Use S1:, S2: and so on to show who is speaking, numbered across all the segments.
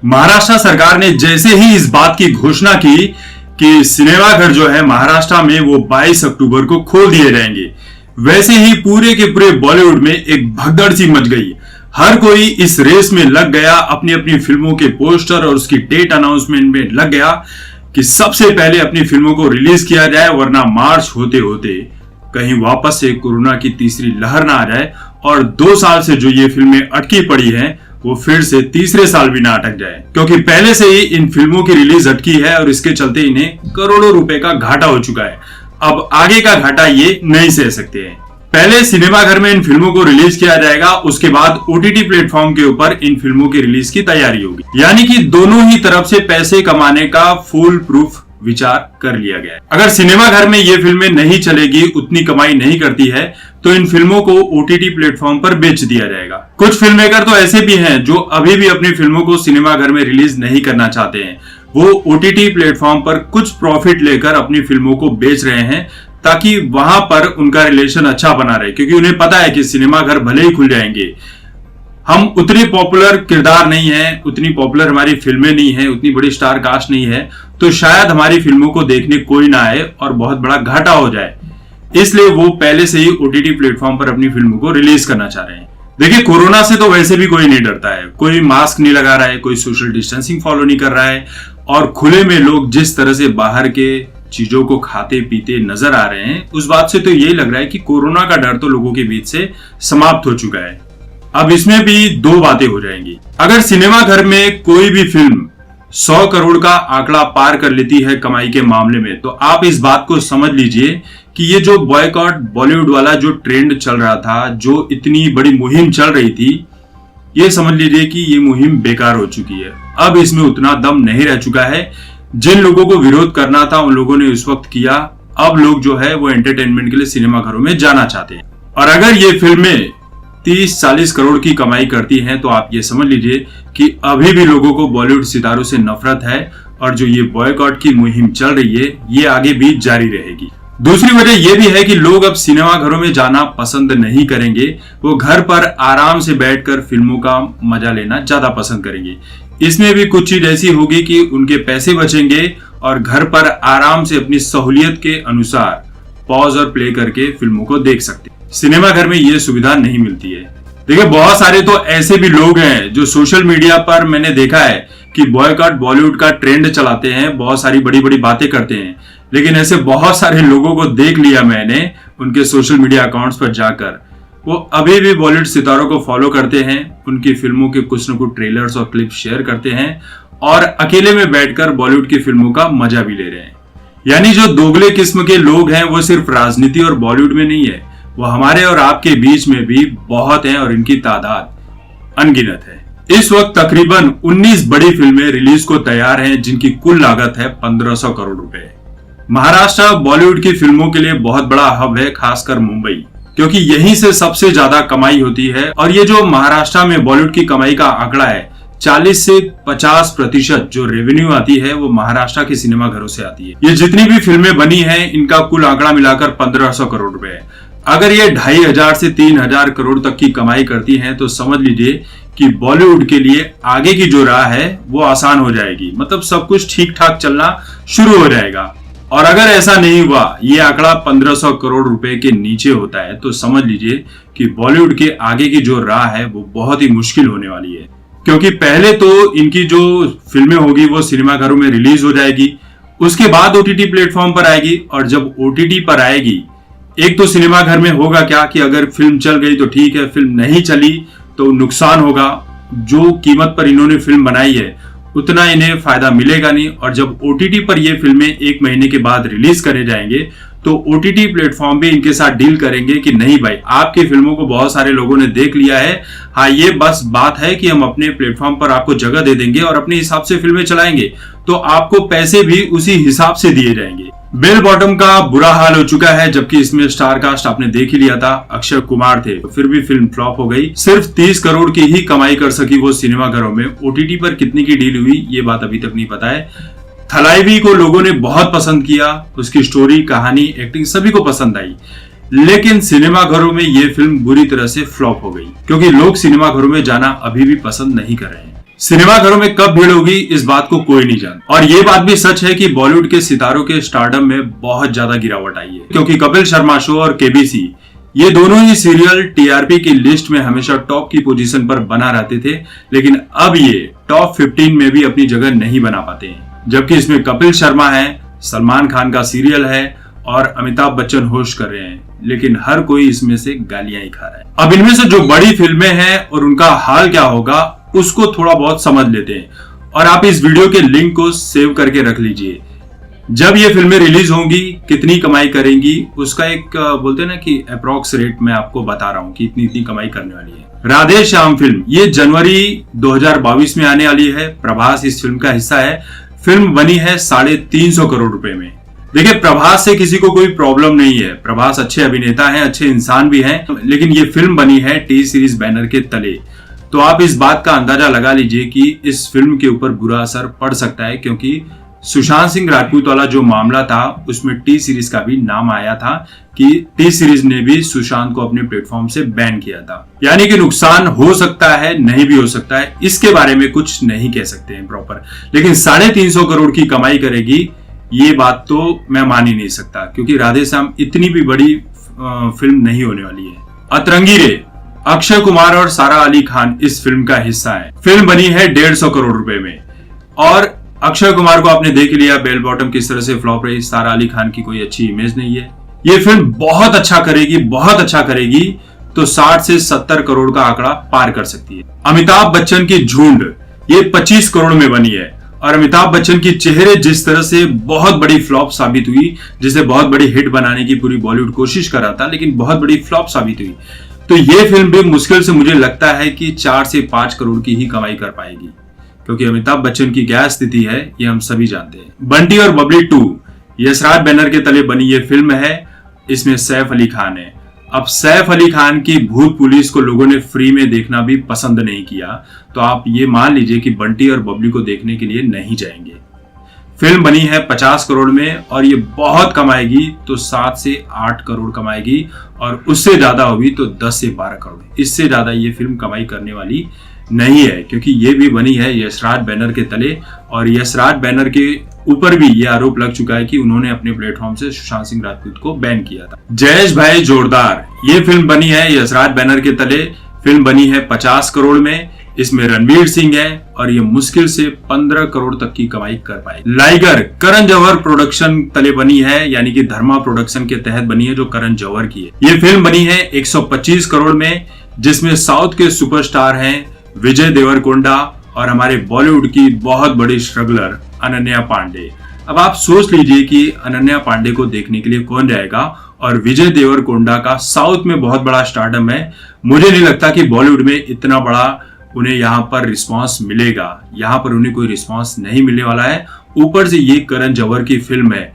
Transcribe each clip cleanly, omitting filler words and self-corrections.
S1: महाराष्ट्र सरकार ने जैसे ही इस बात की घोषणा की कि सिनेमाघर जो है महाराष्ट्र में वो 22 अक्टूबर को खोल दिए जाएंगे, वैसे ही पूरे के पूरे बॉलीवुड में एक भगदड़ सी मच गई। हर कोई इस रेस में लग गया, अपनी अपनी फिल्मों के पोस्टर और उसकी डेट अनाउंसमेंट में लग गया कि सबसे पहले अपनी फिल्मों को रिलीज किया जाए, वरना मार्च होते होते कहीं वापस से कोरोना की तीसरी लहर ना आ जाए और 2 साल से जो ये फिल्में अटकी पड़ी हैं वो फिर से तीसरे साल भी ना अटक जाए, क्योंकि पहले से ही इन फिल्मों की रिलीज अटकी है और इसके चलते इन्हें करोड़ों रुपए का घाटा हो चुका है। अब आगे का घाटा ये नहीं सह सकते हैं। पहले सिनेमाघर में इन फिल्मों को रिलीज किया जाएगा, उसके बाद ओटीटी प्लेटफॉर्म के ऊपर इन फिल्मों की रिलीज की तैयारी होगी। यानी कि दोनों ही तरफ से पैसे कमाने का फुल प्रूफ विचार कर लिया गया है। अगर सिनेमाघर में ये फिल्में नहीं चलेगी, उतनी कमाई नहीं करती है, तो इन फिल्मों को ओटीटी प्लेटफॉर्म पर बेच दिया जाएगा। कुछ फिल्म मेकर तो ऐसे भी हैं जो अभी भी अपनी फिल्मों को सिनेमाघर में रिलीज नहीं करना चाहते हैं। वो ओटीटी प्लेटफॉर्म पर कुछ प्रॉफिट लेकर अपनी फिल्मों को बेच रहे हैं ताकि वहां पर उनका रिलेशन अच्छा बना रहे, क्योंकि उन्हें पता है कि सिनेमाघर भले ही खुल जाएंगे, हम उतनी पॉपुलर किरदार नहीं है, उतनी पॉपुलर हमारी फिल्में नहीं है, उतनी बड़ी स्टार कास्ट नहीं है, तो शायद हमारी फिल्मों को देखने कोई ना आए और बहुत बड़ा घाटा हो जाए। इसलिए वो पहले से ही ओटीटी प्लेटफॉर्म पर अपनी फिल्मों को रिलीज करना चाह रहे हैं। देखिए, कोरोना से तो वैसे भी कोई नहीं डरता है, कोई मास्क नहीं लगा रहा है, कोई सोशल डिस्टेंसिंग फॉलो नहीं कर रहा है, और खुले में लोग जिस तरह से बाहर के चीजों को खाते पीते नजर आ रहे हैं, उस बात से तो यही लग रहा है कि कोरोना का डर तो लोगों के बीच से समाप्त हो चुका है। अब इसमें भी 2 बातें हो जाएंगी। अगर सिनेमाघर में कोई भी फिल्म 100 करोड़ का आंकड़ा पार कर लेती है कमाई के मामले में, तो आप इस बात को समझ लीजिए कि ये जो बॉयकॉट बॉलीवुड वाला जो ट्रेंड चल रहा था, जो इतनी बड़ी मुहिम चल रही थी, ये समझ लीजिए कि ये मुहिम बेकार हो चुकी है। अब इसमें उतना दम नहीं रह चुका है। जिन लोगों को विरोध करना था उन लोगों ने उस वक्त किया। अब लोग जो है वो एंटरटेनमेंट के लिए सिनेमाघरों में जाना चाहते हैं। और अगर ये फिल्में 30-40 करोड़ की कमाई करती हैं, तो आप ये समझ लीजिए कि अभी भी लोगों को बॉलीवुड सितारों से नफरत है, और जो ये बॉयकॉट की मुहिम चल रही है ये आगे भी जारी रहेगी। दूसरी वजह यह भी है कि लोग अब सिनेमाघरों में जाना पसंद नहीं करेंगे, वो घर पर आराम से बैठकर फिल्मों का मजा लेना ज्यादा पसंद करेंगे। इसमें भी कुछ चीज ऐसी होगी कि उनके पैसे बचेंगे और घर पर आराम से अपनी सहूलियत के अनुसार पॉज और प्ले करके फिल्मों को देख सकते हैं। सिनेमाघर में ये सुविधा नहीं मिलती है। देखिए, बहुत सारे तो ऐसे भी लोग हैं जो सोशल मीडिया पर मैंने देखा है कि बॉयकॉट बॉलीवुड का ट्रेंड चलाते हैं, बहुत सारी बड़ी बड़ी बातें करते हैं, लेकिन ऐसे बहुत सारे लोगों को देख लिया मैंने उनके सोशल मीडिया अकाउंट्स पर जाकर, वो अभी भी बॉलीवुड सितारों को फॉलो करते हैं, उनकी फिल्मों के कुछ न कुछ ट्रेलर्स और क्लिप शेयर करते हैं और अकेले में बैठकर बॉलीवुड की फिल्मों का मजा भी ले रहे हैं। यानी जो दोगले किस्म के लोग हैं वो सिर्फ राजनीति और बॉलीवुड में नहीं है, वो हमारे और आपके बीच में भी बहुत हैं और इनकी तादाद अनगिनत है। इस वक्त तकरीबन 19 बड़ी फिल्में रिलीज को तैयार हैं, जिनकी कुल लागत है 1500 करोड़ रुपए। महाराष्ट्र बॉलीवुड की फिल्मों के लिए बहुत बड़ा हब है, खासकर मुंबई, क्योंकि यहीं से सबसे ज्यादा कमाई होती है। और ये जो महाराष्ट्र में बॉलीवुड की कमाई का आंकड़ा है, 40 से 50% जो रेवेन्यू आती है वो महाराष्ट्र के सिनेमाघरों से आती है। ये जितनी भी फिल्में बनी हैं, इनका कुल आंकड़ा मिलाकर 1500 करोड़ रुपए है। अगर ये 2500 से 3000 करोड़ तक की कमाई करती हैं, तो समझ लीजिए कि बॉलीवुड के लिए आगे की जो राह है वो आसान हो जाएगी, मतलब सब कुछ ठीक ठाक चलना शुरू हो जाएगा। और अगर ऐसा नहीं हुआ, ये आंकड़ा 1500 करोड़ रुपए के नीचे होता है, तो समझ लीजिए कि बॉलीवुड के आगे की जो राह है वो बहुत ही मुश्किल होने वाली है। क्योंकि पहले तो इनकी जो फिल्में होगी वो सिनेमाघरों में रिलीज हो जाएगी, उसके बाद ओटीटी प्लेटफॉर्म पर आएगी, और जब ओटीटी पर आएगी, एक तो सिनेमाघर में होगा क्या कि अगर फिल्म चल गई तो ठीक है, फिल्म नहीं चली तो नुकसान होगा। जो कीमत पर इन्होंने फिल्म बनाई है उतना इन्हें फायदा मिलेगा नहीं। और जब ओटीटी पर ये फिल्में 1 महीने के बाद रिलीज करे जाएंगे, तो ओटीटी प्लेटफॉर्म भी इनके साथ डील करेंगे कि नहीं भाई, आपकी फिल्मों को बहुत सारे लोगों ने देख लिया है, हाँ ये बस बात है कि हम अपने प्लेटफॉर्म पर आपको जगह दे देंगे और अपने हिसाब से फिल्में चलाएंगे, तो आपको पैसे भी उसी हिसाब से दिए जाएंगे। बेल बॉटम का बुरा हाल हो चुका है, जबकि इसमें स्टार कास्ट आपने देख ही लिया था, अक्षय कुमार थे, तो फिर भी फिल्म फ्लॉप हो गई। सिर्फ 30 करोड़ की ही कमाई कर सकी वो सिनेमाघरों में। ओटीटी पर कितनी की डील हुई ये बात अभी तक नहीं पता है। थलाइवी को लोगों ने बहुत पसंद किया, उसकी स्टोरी, कहानी, एक्टिंग सभी को पसंद आई, लेकिन सिनेमाघरों में ये फिल्म बुरी तरह से फ्लॉप हो गई, क्योंकि लोग सिनेमाघरों में जाना अभी भी पसंद नहीं कर रहे हैं। सिनेमाघरों में कब भीड़ होगी इस बात को कोई नहीं जानता। और ये बात भी सच है कि बॉलीवुड के सितारों के स्टारडम में बहुत ज्यादा गिरावट आई है, क्योंकि कपिल शर्मा शो और केबीसी ये दोनों ही सीरियल टीआरपी की लिस्ट में हमेशा टॉप की पोजीशन पर बना रहते थे, लेकिन अब ये टॉप 15 में भी अपनी जगह नहीं बना पाते हैं। जबकि इसमें कपिल शर्मा है, सलमान खान का सीरियल है और अमिताभ बच्चन होस्ट कर रहे हैं, लेकिन हर कोई इसमें से गालियां ही खा रहा है। अब इनमें से जो बड़ी फिल्में हैं और उनका हाल क्या होगा उसको थोड़ा बहुत समझ लेते हैं, और आप इस वीडियो के लिंक को सेव करके रख लीजिए। जब ये फिल्में रिलीज होंगी, कितनी कमाई करेंगी, उसका एक बोलते हैं ना कि अप्रॉक्स रेट मैं आपको बता रहा हूं कि इतनी इतनी कमाई करने वाली है। राधे श्याम फिल्म ये जनवरी 2022 में आने वाली है। प्रभास इस फिल्म का हिस्सा है। फिल्म बनी है 350 करोड़ रुपए में। देखिए, प्रभास से किसी को कोई प्रॉब्लम नहीं है, प्रभास अच्छे अभिनेता हैं, अच्छे इंसान भी हैं, लेकिन ये फिल्म बनी है टी सीरीज बैनर के तले। तो आप इस बात का अंदाजा लगा लीजिए कि इस फिल्म के ऊपर बुरा असर पड़ सकता है, क्योंकि सुशांत सिंह राजपूत वाला जो मामला था उसमें टी सीरीज का भी नाम आया था कि टी सीरीज ने भी सुशांत को अपने प्लेटफॉर्म से बैन किया था। यानी कि नुकसान हो सकता है, नहीं भी हो सकता है, इसके बारे में कुछ नहीं कह सकते हैं प्रॉपर। लेकिन 350 करोड़ की कमाई करेगी ये बात तो मैं मान ही नहीं सकता, क्योंकि राधे श्याम इतनी भी बड़ी फिल्म नहीं होने वाली है। अतरंगी रे, अक्षय कुमार और सारा अली खान इस फिल्म का हिस्सा है। फिल्म बनी है 150 करोड़ रुपए में, और अक्षय कुमार को आपने देख लिया बेल बॉटम किस तरह से फ्लॉप रही। सारा अली खान की कोई अच्छी इमेज नहीं है। ये फिल्म बहुत अच्छा करेगी, बहुत अच्छा करेगी तो 60 से 70 करोड़ का आंकड़ा पार कर सकती है। अमिताभ बच्चन की झुंड ये 25 करोड़ में बनी है, और अमिताभ बच्चन की चेहरे जिस तरह से बहुत बड़ी फ्लॉप साबित हुई, जिसे बहुत बड़ी हिट बनाने की पूरी बॉलीवुड कोशिश कर रहा था, लेकिन बहुत बड़ी फ्लॉप साबित हुई। तो ये फिल्म भी मुश्किल से मुझे लगता है कि 4 से 5 करोड़ की ही कमाई कर पाएगी, क्योंकि अमिताभ बच्चन की क्या स्थिति है ये हम सभी जानते हैं। बंटी और बबली 2 यशराज बैनर के तले बनी ये फिल्म है। इसमें सैफ अली खान है। अब सैफ अली खान की भूत पुलिस को लोगों ने फ्री में देखना भी पसंद नहीं किया, तो आप ये मान लीजिए कि बंटी और बबली को देखने के लिए नहीं जाएंगे। फिल्म बनी है 50 करोड़ में, और ये बहुत कमाएगी तो 7 से 8 करोड़ कमाएगी, और उससे ज्यादा होगी तो 10 से 12 करोड़। इससे ज्यादा ये फिल्म कमाई करने वाली नहीं है, क्योंकि ये भी बनी है यशराज बैनर के तले, और यशराज बैनर के ऊपर भी ये आरोप लग चुका है कि उन्होंने अपने प्लेटफॉर्म से सुशांत सिंह राजपूत को बैन किया था। जयेश भाई जोरदार ये फिल्म बनी है यशराज बैनर के तले। फिल्म बनी है 50 करोड़ में। इसमें रणवीर सिंह है, और ये मुश्किल से 15 करोड़ तक की कमाई कर पाएगी। लाइगर करण जौहर प्रोडक्शन तले बनी है, यानी कि धर्मा प्रोडक्शन के तहत बनी है, जो करण जौहर की है। ये फिल्म बनी है 125 करोड़ में, जिसमें साउथ के सुपरस्टार हैं विजय देवरकोंडा और हमारे बॉलीवुड की बहुत बड़ी स्ट्रगलर अनन्या पांडे। अब आप सोच लीजिए कि अनन्या पांडे को देखने के लिए कौन जाएगा, और विजय देवरकोंडा का साउथ में बहुत बड़ा स्टारडम है। मुझे नहीं लगता कि बॉलीवुड में इतना बड़ा उन्हें यहाँ पर रिस्पांस मिलेगा। यहाँ पर उन्हें कोई रिस्पांस नहीं मिलने वाला है। ऊपर से ये करण जौहर की फिल्म है।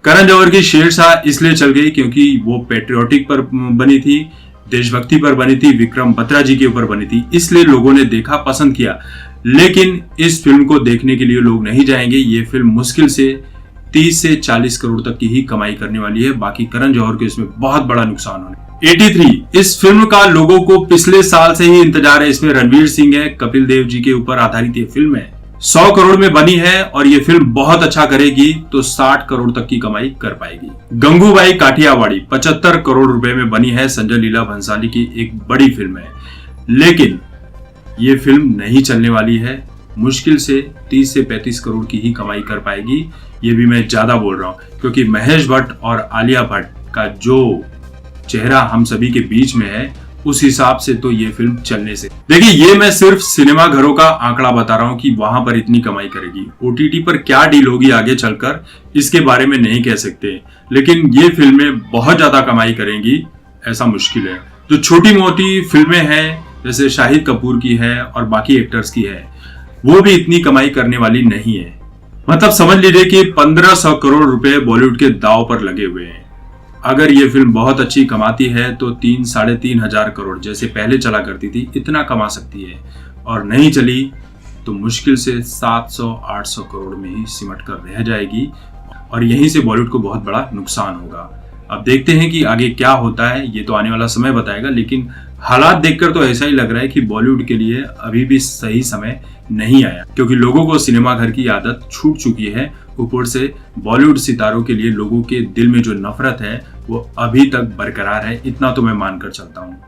S1: करण जौहर की शेरशाह इसलिए चल गई क्योंकि वो पेट्रियोटिक पर बनी थी, देशभक्ति पर बनी थी, विक्रम बत्रा जी के ऊपर बनी थी, इसलिए लोगों ने देखा, पसंद किया। लेकिन इस फिल्म को देखने के लिए लोग नहीं जाएंगे। ये फिल्म मुश्किल से 30 से 40 करोड़ तक की ही कमाई करने वाली है। बाकी करण जौहर को इसमें बहुत बड़ा नुकसान होने। 83 इस फिल्म का लोगों को पिछले साल से ही इंतजार है। इसमें रणवीर सिंह है, कपिल देव जी के ऊपर आधारित ये फिल्म है। 100 करोड़ में बनी है, और ये फिल्म बहुत अच्छा करेगी तो 60 करोड़ तक की कमाई कर पाएगी। गंगूबाई काठियावाड़ी 75 करोड़ रुपए में बनी है। संजय लीला भंसाली की एक बड़ी फिल्म है, लेकिन ये फिल्म नहीं चलने वाली है। मुश्किल से 30 से 35 करोड़ की ही कमाई कर पाएगी। ये भी मैं ज्यादा बोल रहा हूं, क्योंकि महेश भट्ट और आलिया भट्ट का जो चेहरा हम सभी के बीच में है, उस हिसाब से तो ये फिल्म चलने से। देखिए, ये मैं सिर्फ सिनेमा घरों का आंकड़ा बता रहा हूं कि वहां पर इतनी कमाई करेगी। ओटीटी पर क्या डील होगी आगे चलकर, इसके बारे में नहीं कह सकते, लेकिन ये फिल्में बहुत ज्यादा कमाई करेंगी ऐसा मुश्किल है। जो छोटी मोटी फिल्में हैं, जैसे शाहिद कपूर की है और बाकी एक्टर्स की है, वो भी इतनी कमाई करने वाली नहीं है। मतलब समझ लीजिए कि 1500 करोड़ रुपए बॉलीवुड के दांव पर लगे हुए हैं। अगर ये फिल्म बहुत अच्छी कमाती है तो 3-3.5 हजार करोड़ जैसे पहले चला करती थी, इतना कमा सकती है, और नहीं चली तो मुश्किल से 700-800 करोड़ में ही सिमट कर रह जाएगी, और यहीं से बॉलीवुड को बहुत बड़ा नुकसान होगा। अब देखते हैं कि आगे क्या होता है, ये तो आने वाला समय बताएगा, लेकिन हालात देखकर तो ऐसा ही लग रहा है कि बॉलीवुड के लिए अभी भी सही समय नहीं आया, क्योंकि लोगों को सिनेमा घर की आदत छूट चुकी है। ऊपर से बॉलीवुड सितारों के लिए लोगों के दिल में जो नफरत है वो अभी तक बरकरार है, इतना तो मैं मानकर चलता हूँ।